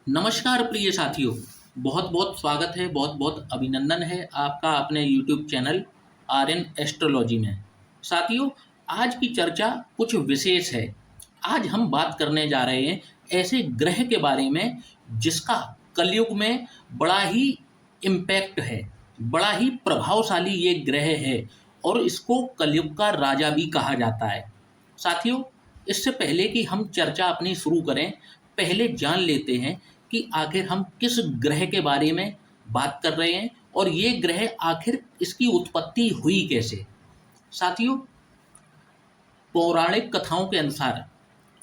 नमस्कार प्रिय साथियों, बहुत बहुत स्वागत है, बहुत बहुत अभिनंदन है आपका अपने YouTube channel R N astrology में। साथियों, आज की चर्चा कुछ विशेष है। आज हम बात करने जा रहे हैं ऐसे ग्रह के बारे में जिसका कलयुग में बड़ा ही इम्पैक्ट है, बड़ा ही प्रभावशाली ये ग्रह है और इसको कलयुग का राजा भी कहा जाता है। साथियों, इससे पहले कि हम चर्चा अपनी शुरू करें, पहले जान लेते हैं कि आखिर हम किस ग्रह के बारे में बात कर रहे हैं और ये ग्रह आखिर इसकी उत्पत्ति हुई कैसे। साथियों, पौराणिक कथाओं के अनुसार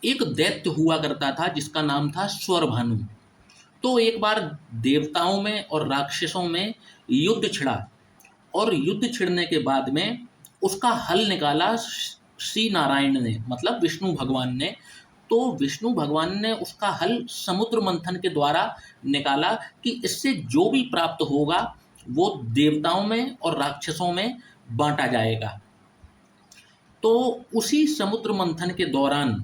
एक दैत्य हुआ करता था जिसका नाम था स्वरभानु। तो एक बार देवताओं में और राक्षसों में युद्ध छिड़ा और युद्ध छिड़ने के बाद में उसका हल निकाला श्री नारायण ने, मतलब विष्णु भगवान ने। तो विष्णु भगवान ने उसका हल समुद्र मंथन के द्वारा निकाला कि इससे जो भी प्राप्त होगा वो देवताओं में और राक्षसों में बांटा जाएगा। तो उसी समुद्र मंथन के दौरान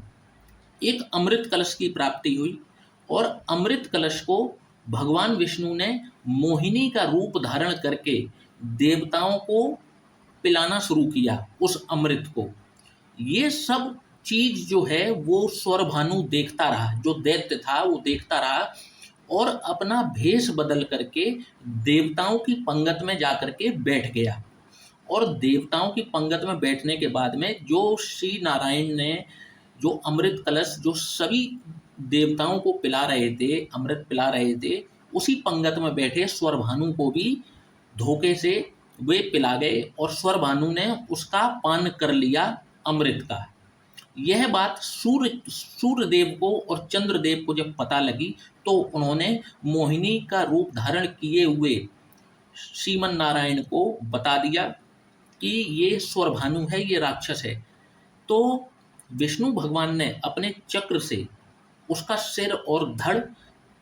एक अमृत कलश की प्राप्ति हुई और अमृत कलश को भगवान विष्णु ने मोहिनी का रूप धारण करके देवताओं को पिलाना शुरू किया उस अमृत को। ये सब चीज जो है वो स्वरभानु देखता रहा, जो दैत्य था वो देखता रहा और अपना भेष बदल करके देवताओं की पंगत में जाकर के बैठ गया। और देवताओं की पंगत में बैठने के बाद में जो श्री नारायण ने जो अमृत कलश जो सभी देवताओं को पिला रहे थे, अमृत पिला रहे थे, उसी पंगत में बैठे स्वरभानु को भी धोखे से वे पिला गए और स्वरभानु ने उसका पान कर लिया अमृत का। यह बात सूर्य देव को और चंद्रदेव को जब पता लगी तो उन्होंने मोहिनी का रूप धारण किए हुए श्रीमन नारायण को बता दिया कि ये स्वरभानु है, ये राक्षस है। तो विष्णु भगवान ने अपने चक्र से उसका सिर और धड़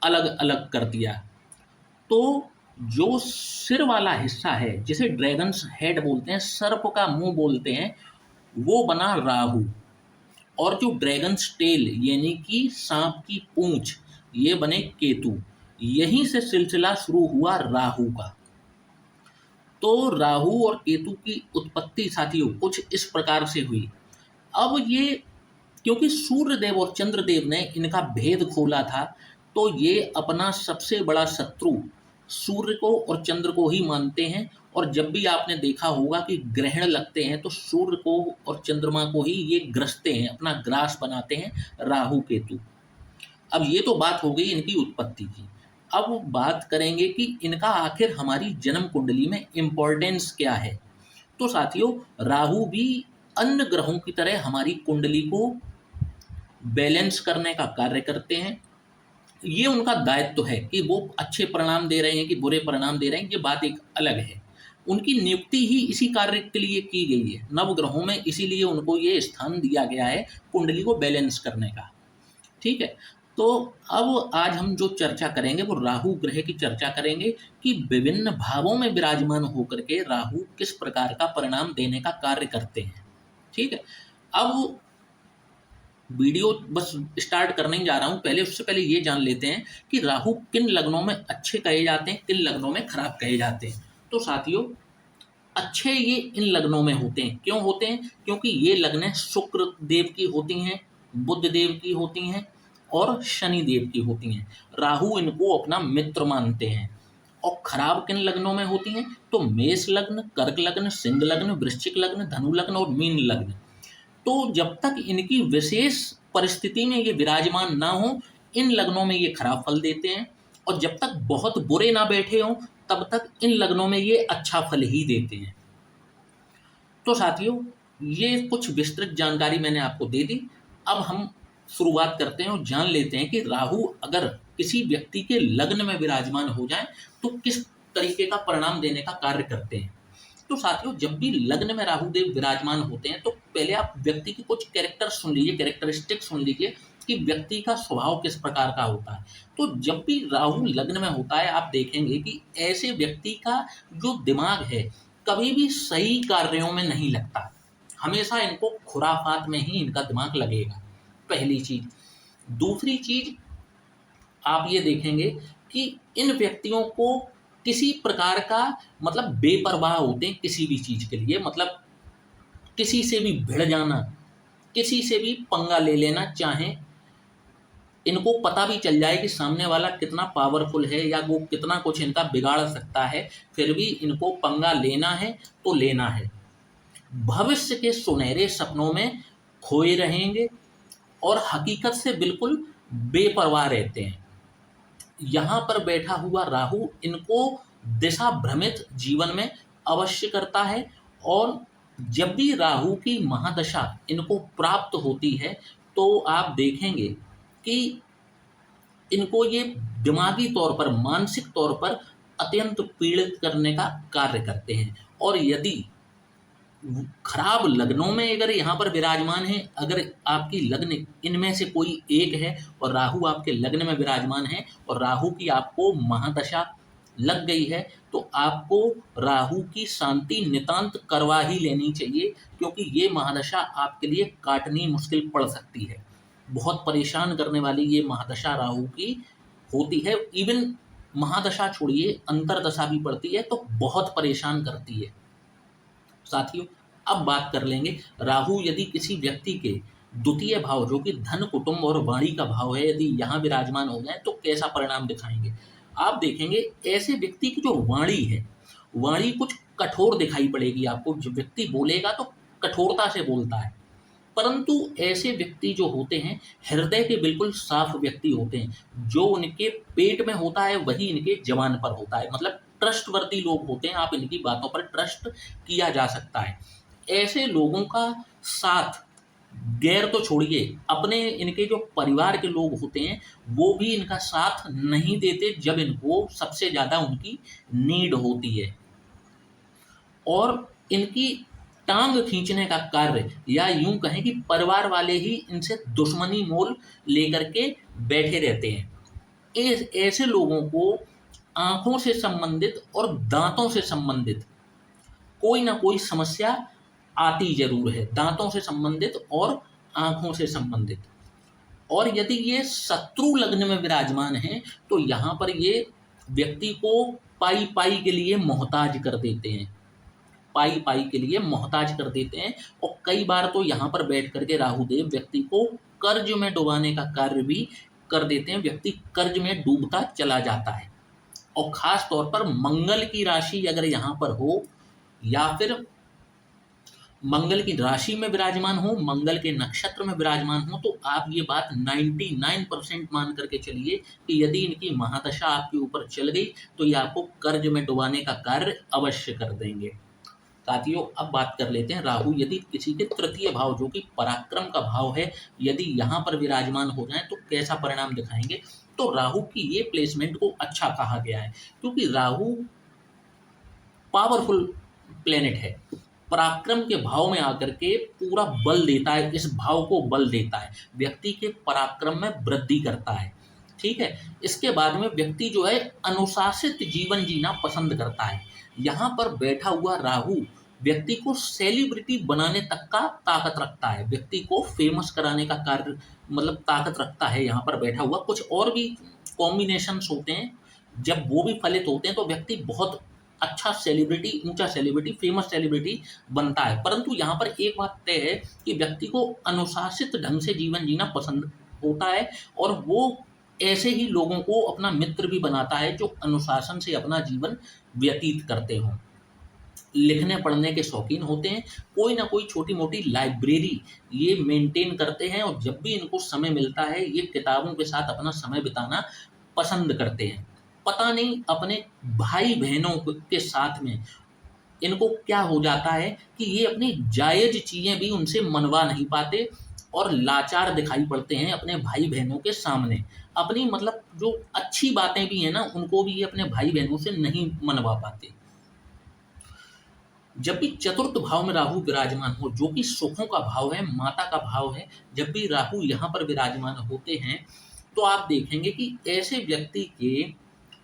अलग अलग कर दिया। तो जो सिर वाला हिस्सा है, जिसे ड्रैगन्स हेड बोलते हैं, सर्प का मुंह बोलते हैं, वो बना राहु। और जो ड्रैगन्स टेल यानी कि सांप की पूंछ, ये बने केतु। यहीं से सिलसिला शुरू हुआ राहु का। तो राहु और केतु की उत्पत्ति साथियों कुछ इस प्रकार से हुई। अब ये क्योंकि सूर्यदेव और चंद्रदेव ने इनका भेद खोला था, तो ये अपना सबसे बड़ा शत्रु सूर्य को और चंद्र को ही मानते हैं। और जब भी आपने देखा होगा कि ग्रहण लगते हैं तो सूर्य को और चंद्रमा को ही ये ग्रसते हैं, अपना ग्रास बनाते हैं राहु केतु। अब ये तो बात हो गई इनकी उत्पत्ति की। अब बात करेंगे कि इनका आखिर हमारी जन्म कुंडली में इम्पोर्टेंस क्या है। तो साथियों, राहु भी अन्य ग्रहों की तरह हमारी कुंडली को बैलेंस करने का कार्य करते हैं। ये उनका दायित्व है कि वो अच्छे परिणाम दे रहे हैं कि बुरे परिणाम दे रहे हैं, ये बात एक अलग है। उनकी नियुक्ति ही इसी कार्य के लिए की गई है नवग्रहों में, इसीलिए उनको ये स्थान दिया गया है कुंडली को बैलेंस करने का। ठीक है, तो अब आज हम जो चर्चा करेंगे वो राहु ग्रह की चर्चा करेंगे कि विभिन्न भावों में विराजमान होकर के राहु किस प्रकार का परिणाम देने का कार्य करते हैं। ठीक है, अब वीडियो बस स्टार्ट करने ही जा रहा हूँ। पहले उससे पहले ये जान लेते हैं कि राहु किन लग्नों में अच्छे कहे जाते हैं, किन लग्नों में खराब कहे जाते हैं। तो साथियों, अच्छे ये इन लग्नों में होते हैं। क्यों होते हैं? क्योंकि ये लग्नें शुक्र देव की होती हैं, बुध देव की होती हैं और शनि देव की होती हैं। राहु इनको अपना मित्र मानते हैं। और खराब किन लग्नों में होती हैं? तो मेष लग्न, कर्क लग्न, सिंह लग्न, वृश्चिक लग्न, धनु लग्न और मीन लग्न। तो जब तक इनकी विशेष परिस्थिति में ये विराजमान ना हो, इन लग्नों में ये खराब फल देते हैं। और जब तक बहुत बुरे ना बैठे हों तब तक इन लग्नों में ये अच्छा फल ही देते हैं। तो साथियों, ये कुछ विस्तृत जानकारी मैंने आपको दे दी। अब हम शुरुआत करते हैं और जान लेते हैं कि राहु अगर किसी व्यक्ति के लग्न में विराजमान हो जाए तो किस तरीके का परिणाम देने का कार्य करते हैं। तो साथियों, जब भी लग्न में राहु देव विराजमान होते हैं तो पहले आप व्यक्ति की कुछ कैरेक्टर सुन लीजिए, कैरेक्टरिस्टिक सुन लीजिए कि व्यक्ति का स्वभाव किस प्रकार का होता है। तो जब भी राहु लग्न में होता है आप देखेंगे कि ऐसे व्यक्ति का जो दिमाग है कभी भी सही कार्यों में नहीं लगता, हमेशा इनको खुराफात में ही इनका दिमाग लगेगा, पहली चीज। दूसरी चीज, आप ये देखेंगे कि इन व्यक्तियों को किसी प्रकार का मतलब बेपरवाह होते हैं किसी भी चीज़ के लिए, मतलब किसी से भी भिड़ जाना, किसी से भी पंगा ले लेना, चाहे इनको पता भी चल जाए कि सामने वाला कितना पावरफुल है या वो कितना कुछ इनका बिगाड़ सकता है, फिर भी इनको पंगा लेना है तो लेना है। भविष्य के सुनहरे सपनों में खोए रहेंगे और हकीकत से बिल्कुल बेपरवाह रहते हैं। यहाँ पर बैठा हुआ राहु इनको दिशा भ्रमित जीवन में अवश्य करता है, और जब भी राहु की महादशा इनको प्राप्त होती है तो आप देखेंगे कि इनको ये दिमागी तौर पर, मानसिक तौर पर अत्यंत पीड़ित करने का कार्य करते हैं। और यदि खराब लग्नों में अगर यहाँ पर विराजमान है, अगर आपकी लग्न इनमें से कोई एक है और राहु आपके लग्न में विराजमान है और राहु की आपको महादशा लग गई है, तो आपको राहु की शांति नितांत करवा ही लेनी चाहिए, क्योंकि ये महादशा आपके लिए काटनी मुश्किल पड़ सकती है। बहुत परेशान करने वाली ये महादशा राहु की होती है। इवन महादशा छोड़िए, अंतरदशा भी पड़ती है तो बहुत परेशान करती है। साथियों, अब बात कर लेंगे राहु यदि किसी व्यक्ति के द्वितीय भाव, जो कि धन, कुटुंब और वाणी का भाव है, यदि यहाँ विराजमान हो जाए तो कैसा परिणाम दिखाएंगे। आप देखेंगे ऐसे व्यक्ति की जो वाणी है, वाणी कुछ कठोर दिखाई पड़ेगी आपको। जो व्यक्ति बोलेगा तो कठोरता से बोलता है, परंतु ऐसे व्यक्ति जो होते हैं हृदय के बिल्कुल साफ व्यक्ति होते हैं। जो उनके पेट में होता है वही इनके जबान पर होता है, मतलब ट्रस्टवर्दी लोग होते हैं, आप इनकी बातों पर ट्रस्ट किया जा सकता है। ऐसे लोगों का साथ, गैर तो छोड़िए, अपने इनके जो परिवार के लोग होते हैं वो भी इनका साथ नहीं देते जब इनको सबसे ज़्यादा उनकी नीड होती है। और इनकी टांग खींचने का कार्य, या यूं कहें कि परिवार वाले ही इनसे दुश्मनी मोल लेकर के बैठे रहते हैं। ऐसे लोगों को आंखों से संबंधित और दांतों से संबंधित कोई ना कोई समस्या आती जरूर है, दांतों से संबंधित और आंखों से संबंधित। और यदि ये शत्रु लग्न में विराजमान है तो यहाँ पर ये व्यक्ति को पाई पाई के लिए मोहताज कर देते हैं, पाई पाई के लिए मोहताज कर देते हैं। और कई बार तो यहाँ पर बैठ करके राहुदेव व्यक्ति को कर्ज में डुबाने का कार्य भी कर देते हैं, व्यक्ति कर्ज में डूबता चला जाता है। और खास तौर पर मंगल की राशि अगर यहाँ पर हो, या फिर मंगल की राशि में विराजमान हो, मंगल के नक्षत्र में विराजमान हो, तो आप ये बात 99% मान करके चलिए कि यदि इनकी महादशा आपके ऊपर चल गई तो ये आपको कर्ज में डुबाने का कार्य अवश्य कर देंगे। साथियों, अब बात कर लेते हैं राहु यदि किसी के तृतीय भाव, जो कि पराक्रम का भाव है, यदि यहाँ पर विराजमान हो जाए तो कैसा परिणाम दिखाएंगे। तो राहु की ये प्लेसमेंट को अच्छा कहा गया है, क्योंकि राहु पावरफुल प्लेनेट है। पराक्रम के भाव में आकर के पूरा बल देता है, इस भाव को बल देता है, व्यक्ति के पराक्रम में वृद्धि करता है। ठीक है, इसके बाद में व्यक्ति जो है अनुशासित जीवन जीना पसंद करता है। यहाँ पर बैठा हुआ राहु व्यक्ति को सेलिब्रिटी बनाने तक का ताकत रखता है, व्यक्ति को फेमस कराने का कार्य मतलब ताकत रखता है। यहाँ पर बैठा हुआ कुछ और भी कॉम्बिनेशंस होते हैं, जब वो भी फलित होते हैं तो व्यक्ति बहुत अच्छा सेलिब्रिटी, ऊंचा सेलिब्रिटी, फेमस सेलिब्रिटी बनता है। परंतु यहाँ पर एक बात तय है कि व्यक्ति को अनुशासित ढंग से जीवन जीना पसंद होता है, और वो ऐसे ही लोगों को अपना मित्र भी बनाता है जो अनुशासन से अपना जीवन व्यतीत करते हों, लिखने पढ़ने के शौकीन होते हैं, कोई ना कोई छोटी मोटी लाइब्रेरी ये मेंटेन करते हैं, और जब भी इनको समय मिलता है ये किताबों के साथ अपना समय बिताना पसंद करते हैं। पता नहीं अपने भाई बहनों के साथ में इनको क्या हो जाता है कि ये अपनी जायज़ चीज़ें भी उनसे मनवा नहीं पाते और लाचार दिखाई पड़ते हैं अपने भाई बहनों के सामने। अपनी मतलब जो अच्छी बातें भी हैं ना, उनको भी ये अपने भाई बहनों से नहीं मनवा पाते। जब भी चतुर्थ भाव में राहु विराजमान हो, जो कि सुखों का भाव है, माता का भाव है, जब भी राहु यहाँ पर विराजमान होते हैं तो आप देखेंगे कि ऐसे व्यक्ति के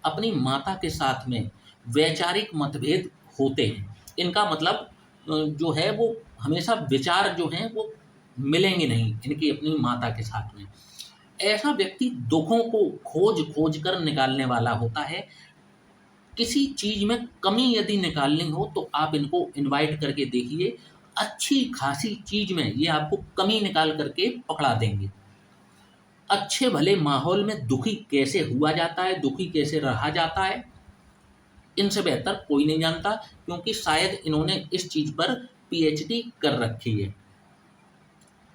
अपनी माता के साथ में वैचारिक मतभेद होते हैं। इनका मतलब जो है वो हमेशा विचार जो हैं वो मिलेंगे नहीं इनकी अपनी माता के साथ में। ऐसा व्यक्ति दुखों को खोज खोज कर निकालने वाला होता है। किसी चीज में कमी यदि निकालनी हो तो आप इनको इनवाइट करके देखिए, अच्छी खासी चीज में ये आपको कमी निकाल करके पकड़ा देंगे। अच्छे भले माहौल में दुखी कैसे हुआ जाता है, दुखी कैसे रहा जाता है, इनसे बेहतर कोई नहीं जानता, क्योंकि शायद इन्होंने इस चीज पर पीएचडी कर रखी है।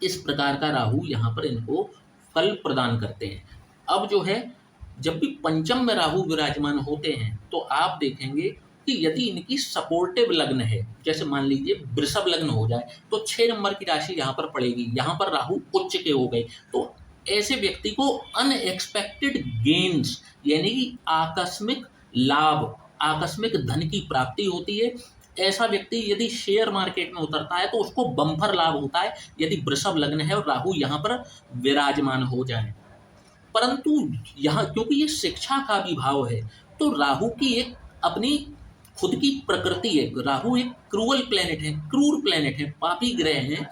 इस प्रकार का राहु यहाँ पर इनको फल प्रदान करते हैं। अब जो है, जब भी पंचम में राहु विराजमान होते हैं तो आप देखेंगे कि यदि इनकी सपोर्टिव लग्न है, जैसे मान लीजिए वृषभ लग्न हो जाए, तो 6 नंबर की राशि यहाँ पर पड़ेगी। यहाँ पर राहु उच्च के हो गए तो ऐसे व्यक्ति को अनएक्सपेक्टेड गेन्स यानी कि आकस्मिक लाभ, आकस्मिक धन की प्राप्ति होती है। ऐसा व्यक्ति यदि शेयर मार्केट में उतरता है तो उसको बम्पर लाभ होता है, यदि वृषभ लग्न है और राहु यहाँ पर विराजमान हो जाए। परंतु यहाँ क्योंकि ये शिक्षा का भी भाव है, तो राहु की एक अपनी खुद की प्रकृति है। राहु एक क्रूअल प्लेनेट है, क्रूर प्लेनेट है, पापी ग्रह है।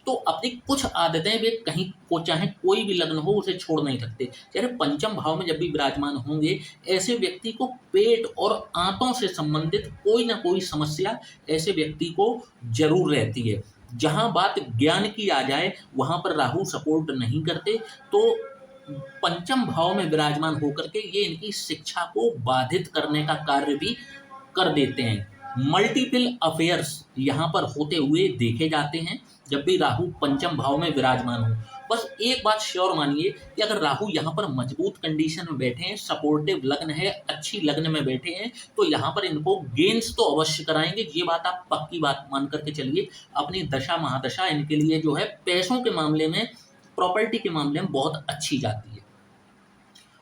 तो अपनी कुछ आदतें वे कहीं को चाहे कोई भी लग्न हो उसे छोड़ नहीं सकते। चाहे पंचम भाव में जब भी विराजमान होंगे, ऐसे व्यक्ति को पेट और आंतों से संबंधित कोई ना कोई समस्या ऐसे व्यक्ति को जरूर रहती है। जहां बात ज्ञान की आ जाए वहां पर राहु सपोर्ट नहीं करते, तो पंचम भाव में विराजमान होकर के ये इनकी शिक्षा को बाधित करने का कार्य भी कर देते हैं। मल्टीपल अफेयर्स यहाँ पर होते हुए देखे जाते हैं जब भी राहु पंचम भाव में विराजमान हो। बस एक बात श्योर मानिए कि अगर राहु यहाँ पर मजबूत कंडीशन में बैठे हैं, सपोर्टिव लग्न है, अच्छी लग्न में बैठे हैं, तो यहाँ पर इनको गेन्स तो अवश्य कराएंगे। ये बात आप पक्की बात मान करके चलिए। अपनी दशा महादशा इनके लिए जो है पैसों के मामले में, प्रॉपर्टी के मामले में बहुत अच्छी जाती है।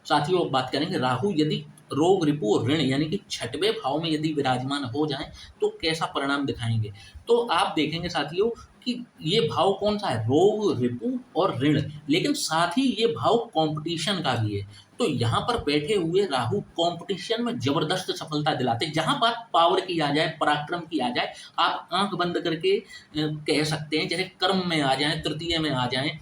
साथियों, अब बात करेंगे राहु यदि रोग रिपु और ऋण यानी कि 6वें भाव में यदि विराजमान हो जाएं तो कैसा परिणाम दिखाएंगे। तो आप देखेंगे साथियों कि ये भाव कौन सा है, रोग रिपु और ऋण, लेकिन साथ ही ये भाव कंपटीशन का भी है। तो यहाँ पर बैठे हुए राहु कंपटीशन में जबरदस्त सफलता दिलाते। जहां बात पावर की आ जाए, पराक्रम की आ जाए, आप आंख बंद करके कह सकते हैं, जैसे कर्म में आ जाए, तृतीय में आ जाए,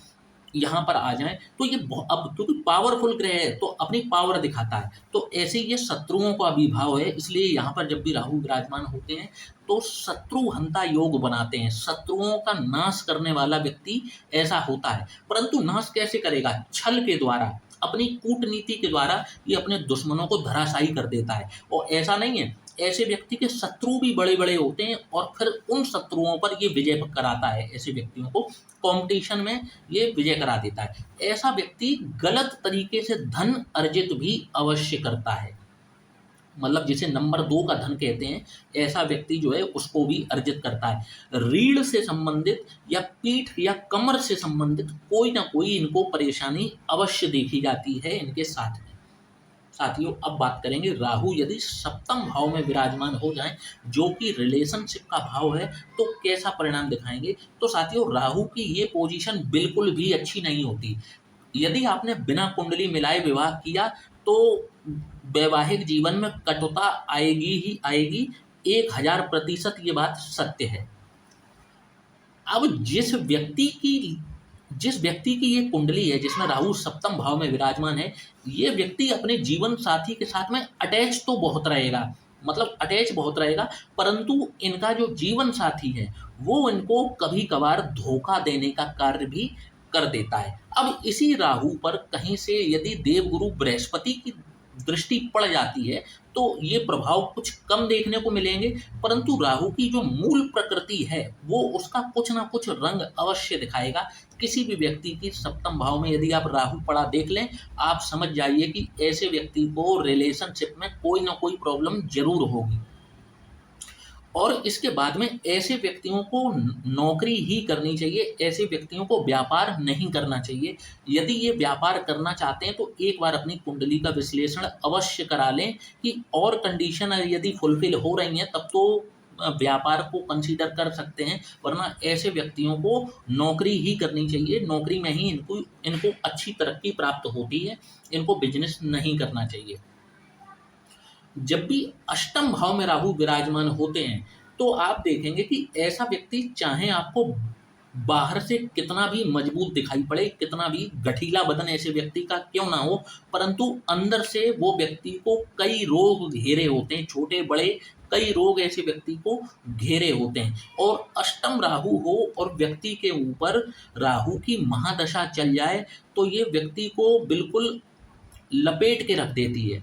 यहाँ पर आ जाएं, तो ये अब क्योंकि पावरफुल ग्रह है तो अपनी पावर दिखाता है। तो ऐसे ये शत्रुओं का विभाव है, इसलिए यहाँ पर जब भी राहु विराजमान होते हैं तो शत्रु हंता योग बनाते हैं। शत्रुओं का नाश करने वाला व्यक्ति ऐसा होता है। परंतु नाश कैसे करेगा? छल के द्वारा, अपनी कूटनीति के द्वारा ये अपने दुश्मनों को धराशायी कर देता है। और ऐसा नहीं है, ऐसे व्यक्ति के शत्रु भी बड़े बड़े होते हैं और फिर उन शत्रुओं पर ये विजय कराता है। ऐसे व्यक्तियों को कंपटीशन में ये विजय करा देता है। ऐसा व्यक्ति गलत तरीके से धन अर्जित भी अवश्य करता है, मतलब जिसे नंबर 2 का धन कहते हैं, ऐसा व्यक्ति जो है उसको भी अर्जित करता है। रीढ़ से संबंधित या पीठ या कमर से संबंधित कोई ना कोई इनको परेशानी अवश्य देखी जाती है इनके साथ में। साथियों, अब बात करेंगे राहु यदि सप्तम भाव में विराजमान हो जाएं, जो कि रिलेशनशिप का भाव है, तो कैसा परिणाम दिखाएंगे। तो साथियों, राहु की ये पोजीशन बिल्कुल भी अच्छी नहीं होती। यदि आपने बिना कुंडली मिलाए विवाह किया तो वैवाहिक जीवन में कटुता आएगी ही आएगी, 1000% ये बात सत्य है। अब जिस व्यक्ति की ये कुंडली है जिसमें राहु सप्तम भाव में विराजमान है, ये व्यक्ति अपने जीवन साथी के साथ में अटैच तो बहुत रहेगा, मतलब अटैच बहुत रहेगा, परंतु इनका जो जीवन साथी है वो इनको कभी कभार धोखा देने का कार्य भी कर देता है। अब इसी राहु पर कहीं से यदि देवगुरु बृहस्पति की दृष्टि पड़ जाती है तो ये प्रभाव कुछ कम देखने को मिलेंगे, परंतु राहु की जो मूल प्रकृति है वो उसका कुछ ना कुछ रंग अवश्य दिखाएगा। किसी भी व्यक्ति की सप्तम भाव में यदि आप राहु पड़ा देख लें, आप समझ जाइए कि ऐसे व्यक्ति को रिलेशनशिप में कोई ना कोई प्रॉब्लम जरूर होगी। और इसके बाद में ऐसे व्यक्तियों को नौकरी ही करनी चाहिए, ऐसे व्यक्तियों को व्यापार नहीं करना चाहिए। यदि ये व्यापार करना चाहते हैं तो एक बार अपनी कुंडली का विश्लेषण अवश्य करा लें कि और कंडीशन यदि फुलफिल हो रही हैं तब तो व्यापार को कंसीडर कर सकते हैं, वरना ऐसे व्यक्तियों को नौकरी ही करनी चाहिए। नौकरी में ही इनको अच्छी तरक्की प्राप्त होती है, इनको बिजनेस नहीं करना चाहिए। जब भी अष्टम भाव में राहु विराजमान होते हैं तो आप देखेंगे कि ऐसा व्यक्ति चाहे आपको बाहर से कितना भी मजबूत दिखाई पड़े, कितना भी गठीला बदन ऐसे व्यक्ति का क्यों ना हो, परंतु अंदर से वो व्यक्ति को कई रोग घेरे होते हैं, छोटे बड़े कई रोग ऐसे व्यक्ति को घेरे होते हैं। और अष्टम राहु हो और व्यक्ति के ऊपर राहु की महादशा चल जाए तो ये व्यक्ति को बिल्कुल लपेट के रख देती है।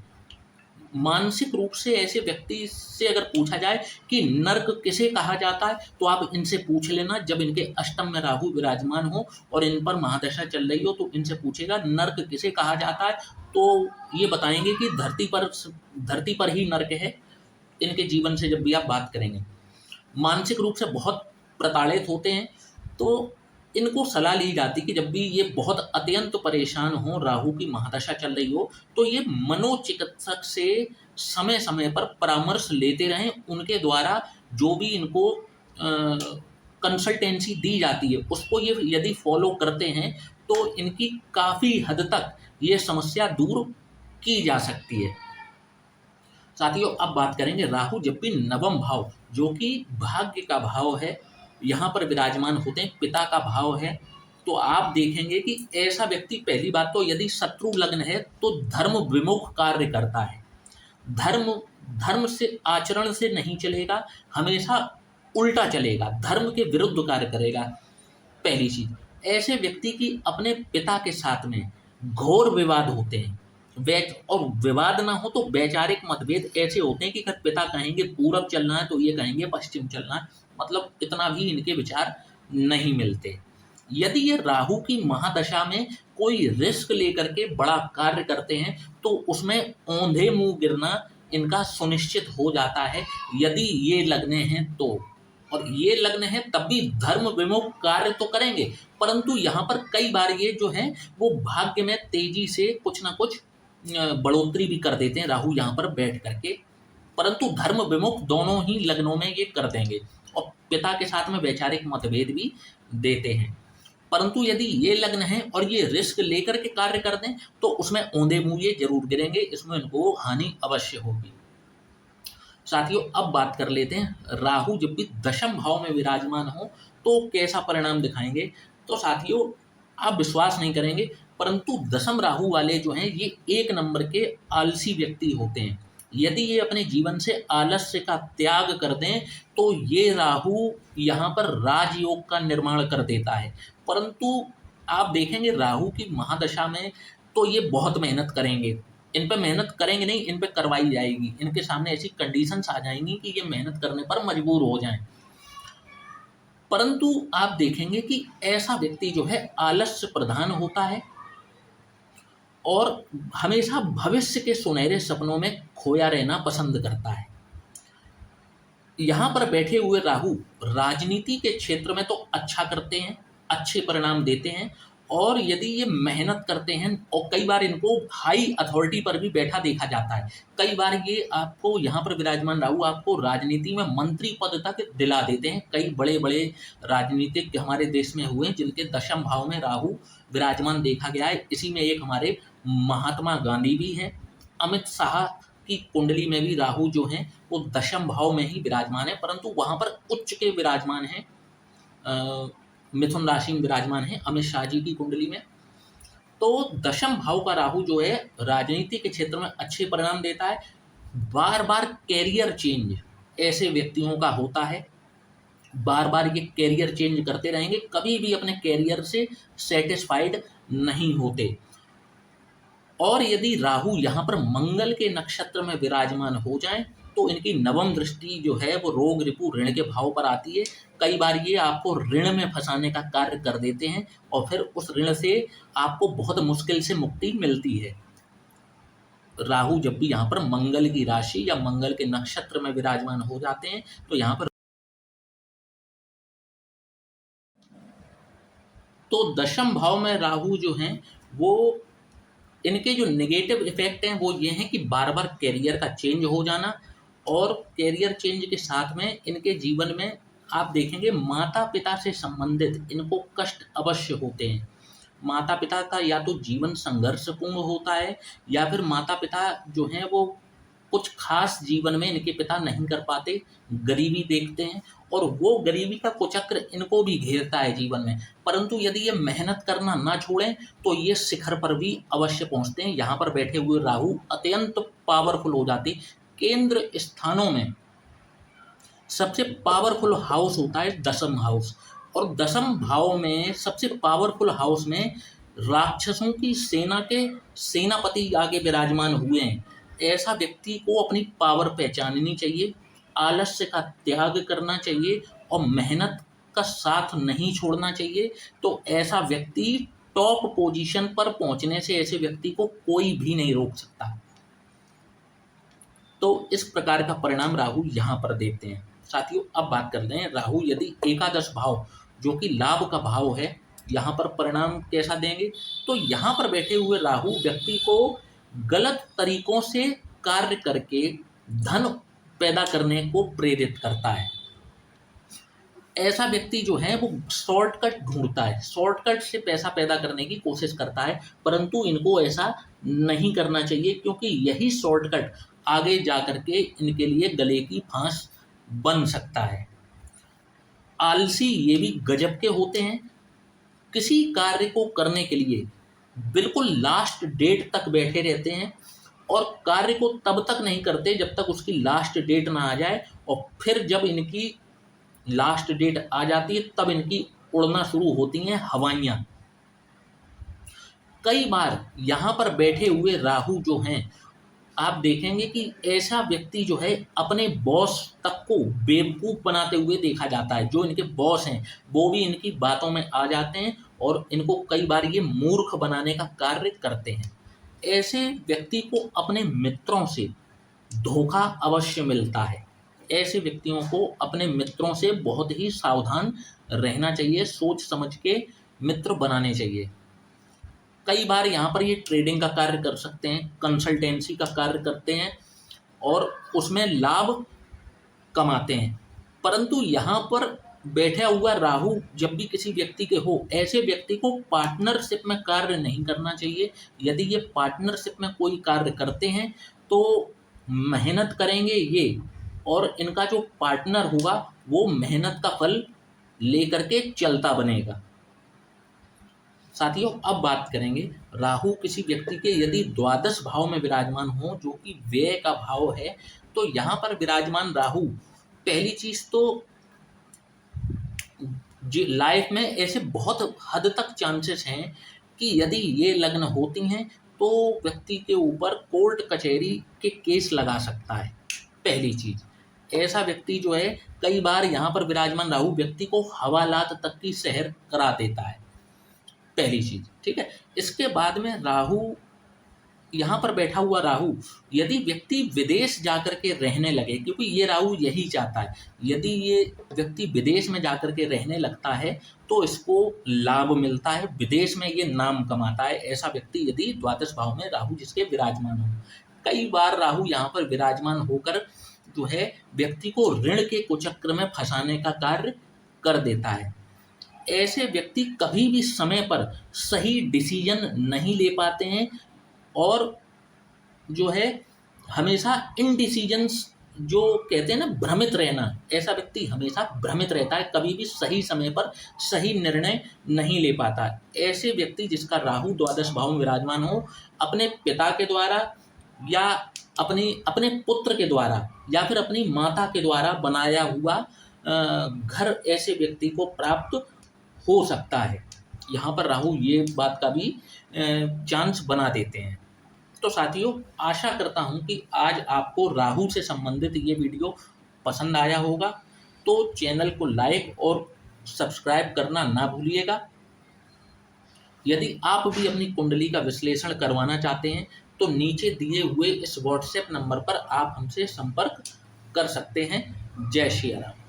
मानसिक रूप से ऐसे व्यक्ति से अगर पूछा जाए कि नर्क किसे कहा जाता है, तो आप इनसे पूछ लेना, जब इनके अष्टम में राहु विराजमान हो और इन पर महादशा चल रही हो तो इनसे पूछेगा नर्क किसे कहा जाता है, तो ये बताएंगे कि धरती पर ही नर्क है। इनके जीवन से जब भी आप बात करेंगे, मानसिक रूप से बहुत प्रताड़ित होते हैं, तो इनको सलाह ली जाती कि जब भी ये बहुत अत्यंत परेशान हो, राहु की महादशा चल रही हो, तो ये मनोचिकित्सक से समय समय पर परामर्श लेते रहें। उनके द्वारा जो भी इनको कंसल्टेंसी दी जाती है उसको ये यदि फॉलो करते हैं तो इनकी काफ़ी हद तक ये समस्या दूर की जा सकती है। साथियों, अब बात करेंगे राहु जब भी नवम भाव, जो कि भाग्य का भाव है, यहाँ पर विराजमान होते हैं, पिता का भाव है, तो आप देखेंगे कि ऐसा व्यक्ति, पहली बात तो यदि शत्रु लग्न है तो धर्म विमुख कार्य करता है। धर्म धर्म से आचरण से नहीं चलेगा, हमेशा उल्टा चलेगा, धर्म के विरुद्ध कार्य करेगा। पहली चीज, ऐसे व्यक्ति की अपने पिता के साथ में घोर विवाद होते हैं। और विवाद ना हो तो वैचारिक मतभेद ऐसे होते हैं कि अगर पिता कहेंगे पूरब चलना है तो ये कहेंगे पश्चिम चलना है, मतलब इतना भी इनके विचार नहीं मिलते। यदि ये राहु की महादशा में कोई रिस्क लेकर के बड़ा कार्य करते हैं तो उसमें औंधे मुंह गिरना इनका सुनिश्चित हो जाता है, यदि ये लग्न हैं तो। और ये लग्न है तब भी धर्म विमुख कार्य तो करेंगे, परंतु यहाँ पर कई बार ये जो है वो भाग्य में तेजी से कुछ ना कुछ बढ़ोतरी भी कर देते हैं राहु यहाँ पर बैठ करके, परंतु धर्म विमुख दोनों ही लग्नों में ये कर देंगे और पिता के साथ में वैचारिक मतभेद भी देते हैं। परंतु यदि ये लग्न है और ये रिस्क लेकर के कार्य कर दें तो उसमें औंधे मुंह ये जरूर गिरेंगे, इसमें इनको हानि अवश्य होगी। साथियों, अब बात कर लेते हैं राहु जब भी दशम भाव में विराजमान हो तो कैसा परिणाम दिखाएंगे। तो साथियों, आप विश्वास नहीं करेंगे, परंतु दशम राहु वाले जो हैं ये एक नंबर के आलसी व्यक्ति होते हैं। यदि ये अपने जीवन से आलस्य का त्याग कर दें तो ये राहु यहाँ पर राजयोग का निर्माण कर देता है। परंतु आप देखेंगे राहु की महादशा में तो ये बहुत मेहनत करेंगे, इन पे मेहनत करेंगे नहीं, इन पे करवाई जाएगी, इनके सामने ऐसी कंडीशंस आ जाएंगी कि ये मेहनत करने पर मजबूर हो जाएं। परंतु आप देखेंगे कि ऐसा व्यक्ति जो है आलस्य प्रधान होता है और हमेशा भविष्य के सुनहरे सपनों में खोया रहना पसंद करता है। यहाँ पर बैठे हुए राहु राजनीति के क्षेत्र में तो अच्छा करते हैं, अच्छे परिणाम देते हैं, और यदि ये मेहनत करते हैं और कई बार इनको हाई अथॉरिटी पर भी बैठा देखा जाता है। कई बार ये आपको यहाँ पर विराजमान राहु आपको राजनीति में मंत्री पद तक दिला देते हैं। कई बड़े बड़े राजनीतिक हमारे देश में हुए जिनके दशम भाव में राहु विराजमान देखा गया है। इसी में एक हमारे महात्मा गांधी भी हैं। अमित शाह की कुंडली में भी राहु जो हैं वो दशम भाव में ही विराजमान है, परंतु वहाँ पर उच्च के विराजमान हैं, मिथुन राशि में विराजमान है अमित शाह जी की कुंडली में। तो दशम भाव का राहु जो है राजनीति के क्षेत्र में अच्छे परिणाम देता है। बार बार कैरियर चेंज ऐसे व्यक्तियों का होता है, बार बार ये कैरियर चेंज करते रहेंगे, कभी भी अपने कैरियर से सेटिस्फाइड नहीं होते। और यदि राहु यहाँ पर मंगल के नक्षत्र में विराजमान हो जाए तो इनकी नवम दृष्टि जो है वो रोग रिपु ऋण के भाव पर आती है। कई बार ये आपको ऋण में फंसाने का कार्य कर देते हैं और फिर उस ऋण से आपको बहुत मुश्किल से मुक्ति मिलती है। राहु जब भी यहाँ पर मंगल की राशि या मंगल के नक्षत्र में विराजमान हो जाते हैं तो यहाँ पर तो दशम भाव में राहु जो हैं वो इनके जो नेगेटिव इफेक्ट हैं वो ये हैं कि बार बार कैरियर का चेंज हो जाना, और कैरियर चेंज के साथ में इनके जीवन में आप देखेंगे माता पिता से संबंधित इनको कष्ट अवश्य होते हैं। माता पिता का या तो जीवन संघर्षपूर्ण होता है या फिर माता पिता जो हैं वो कुछ खास जीवन में इनके पिता नहीं कर पाते, गरीबी देखते हैं और वो गरीबी का कुचक्र इनको भी घेरता है जीवन में। परंतु यदि ये मेहनत करना ना छोड़ें तो ये शिखर पर भी अवश्य पहुंचते हैं। यहाँ पर बैठे हुए राहु अत्यंत पावरफुल हो जाते। केंद्र स्थानों में सबसे पावरफुल हाउस होता है दसम हाउस, और दसम भाव में सबसे पावरफुल हाउस में राक्षसों की सेना के सेनापति आगे विराजमान हुए हैं। ऐसा व्यक्ति को अपनी पावर पहचाननी चाहिए, आलस्य का त्याग करना चाहिए और मेहनत का साथ नहीं छोड़ना चाहिए। तो ऐसा व्यक्ति टॉप पोजीशन पर पहुंचने से ऐसे व्यक्ति को कोई भी नहीं रोक सकता। तो इस प्रकार का परिणाम राहु यहाँ पर देते हैं। साथियों, अब बात कर रहे हैं राहु यदि एकादश भाव जो कि लाभ का भाव है, यहाँ पर परिणाम कैसा देंगे। तो यहाँ पर बैठे हुए राहु व्यक्ति को गलत तरीकों से कार्य करके धन पैदा करने को प्रेरित करता है। ऐसा व्यक्ति जो है वो शॉर्टकट ढूंढता है, शॉर्टकट से पैसा पैदा करने की कोशिश करता है, परंतु इनको ऐसा नहीं करना चाहिए क्योंकि यही शॉर्टकट आगे जाकर के इनके लिए गले की फांस बन सकता है। आलसी ये भी गजब के होते हैं। किसी कार्य को करने के लिए बिल्कुल लास्ट डेट तक बैठे रहते हैं और कार्य को तब तक नहीं करते जब तक उसकी लास्ट डेट ना आ जाए, और फिर जब इनकी लास्ट डेट आ जाती है तब इनकी उड़ना शुरू होती हैं हवाइयाँ। कई बार यहाँ पर बैठे हुए राहु जो हैं, आप देखेंगे कि ऐसा व्यक्ति जो है अपने बॉस तक को बेवकूफ़ बनाते हुए देखा जाता है। जो इनके बॉस हैं वो भी इनकी बातों में आ जाते हैं और इनको कई बार ये मूर्ख बनाने का कार्य करते हैं। ऐसे व्यक्ति को अपने मित्रों से धोखा अवश्य मिलता है। ऐसे व्यक्तियों को अपने मित्रों से बहुत ही सावधान रहना चाहिए, सोच समझ के मित्र बनाने चाहिए। कई बार यहाँ पर ये ट्रेडिंग का कार्य कर सकते हैं, कंसल्टेंसी का कार्य करते हैं और उसमें लाभ कमाते हैं। परंतु यहाँ पर बैठा हुआ राहु जब भी किसी व्यक्ति के हो, ऐसे व्यक्ति को पार्टनरशिप में कार्य नहीं करना चाहिए। यदि ये पार्टनरशिप में कोई कार्य करते हैं तो मेहनत करेंगे ये, और इनका जो पार्टनर होगा वो मेहनत का फल लेकर के चलता बनेगा। साथियों, अब बात करेंगे राहु किसी व्यक्ति के यदि द्वादश भाव में विराजमान हो जो कि व्यय का भाव है, तो यहाँ पर विराजमान राहु पहली चीज तो लाइफ में ऐसे बहुत हद तक चांसेस हैं कि यदि ये लग्न होती हैं तो व्यक्ति के ऊपर कोर्ट कचहरी के केस लगा सकता है। पहली चीज, ऐसा व्यक्ति जो है कई बार यहाँ पर विराजमान राहु व्यक्ति को हवालात तक की सैर करा देता है। पहली चीज, ठीक है। इसके बाद में राहु यहाँ पर बैठा हुआ राहु यदि व्यक्ति विदेश जाकर के रहने लगे, क्योंकि ये राहु यही चाहता है, यदि ये व्यक्ति विदेश में जाकर के रहने लगता है तो इसको लाभ मिलता है, विदेश में ये नाम कमाता है। ऐसा व्यक्ति यदि द्वादश भाव में राहु जिसके विराजमान हो, कई बार राहु यहाँ पर विराजमान होकर जो है व्यक्ति को ऋण के कुचक्र में फंसाने का कार्य कर देता है। ऐसे व्यक्ति कभी भी समय पर सही डिसीजन नहीं ले पाते हैं और जो है हमेशा इनडिसीजंस जो कहते हैं ना, भ्रमित रहना, ऐसा व्यक्ति हमेशा भ्रमित रहता है, कभी भी सही समय पर सही निर्णय नहीं ले पाता। ऐसे व्यक्ति जिसका राहु द्वादश भाव में विराजमान हो, अपने पिता के द्वारा या अपने पुत्र के द्वारा या फिर अपनी माता के द्वारा बनाया हुआ घर ऐसे व्यक्ति को प्राप्त हो सकता है। यहाँ पर राहु ये बात का भी चांस बना देते हैं। तो साथियों, आशा करता हूँ कि आज आपको राहु से संबंधित ये वीडियो पसंद आया होगा। तो चैनल को लाइक और सब्सक्राइब करना ना भूलिएगा। यदि आप भी अपनी कुंडली का विश्लेषण करवाना चाहते हैं तो नीचे दिए हुए इस व्हाट्सएप नंबर पर आप हमसे संपर्क कर सकते हैं। जय श्री राम।